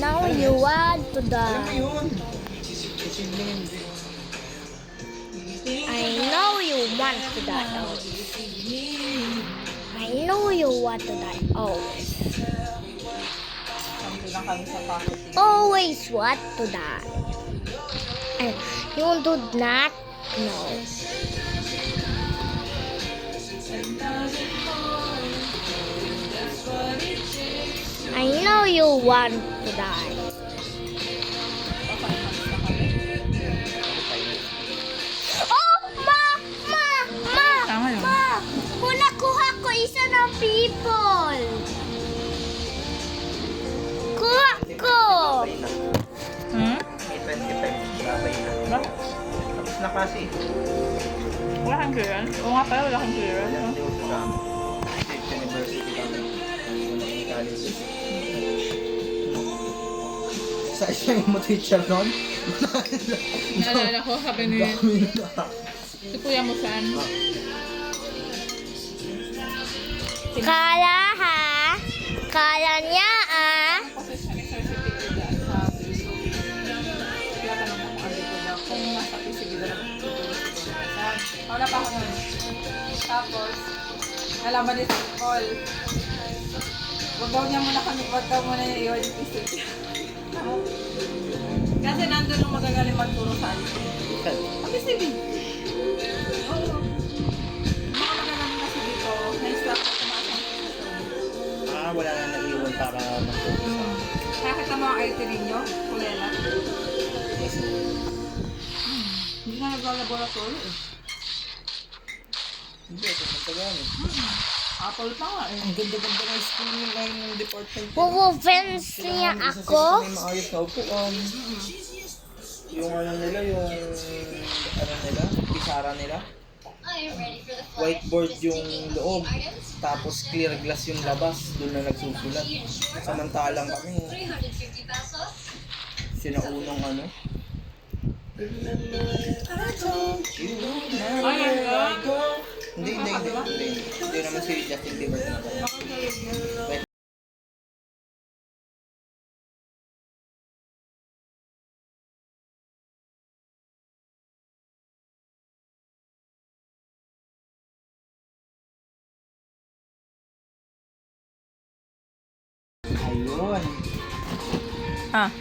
know you want to die. Yun. Posibleng hindi. I know you want to die. I know you want to die. Always. Sample lang kami sa pocket. Always want to die. And you do not know. I know you want to die. Oh, Tama yun. kuha ko isa ng people. Kuha ko. Hmm? May 25 babay na. Ba? Tapos na kasi. Wala kang clearance? Oo nga pala, wala kang clearance. No? Hindi ko sa State University kami. Unang college. Sa isang mo teacher nun? Naalala ko, sabi ni Dami na. si Kuya Musan. Kala ha? Kala niya Kasi siya ni Sir si Peter dyan sa Facebook. Kaya tanong mo kung ano ko daw. Kung nasa PCB na lang tutulog siguro. Wala pa ako nun. Tapos, nalaman ni Sir Paul. Wag daw muna niya iwan yung PCB. Kasi nandun yung magagaling magturo sa akin. Ang PCB. Oo. Mga magagaling kasi dito, na-instruct ko kumasang Wala na nag-iwan para mag-focus. Nakakita mo ang IT ninyo? Kulela? Hindi na nag-laboratory eh. Hindi, ito magtagamit. Apple pa nga eh. Ang ganda-ganda ng school yung line ng department. Fence niya ako. May maayos na upuan. Yung ano nila, yung ano nila, pisara nila. Whiteboard yung loob. Tapos clear glass yung labas. Doon na nagsusulat. Samantalang kami, sinaunong ano. Ayun ka? Hindi naman si Justin Bieber. Ayun. Ah.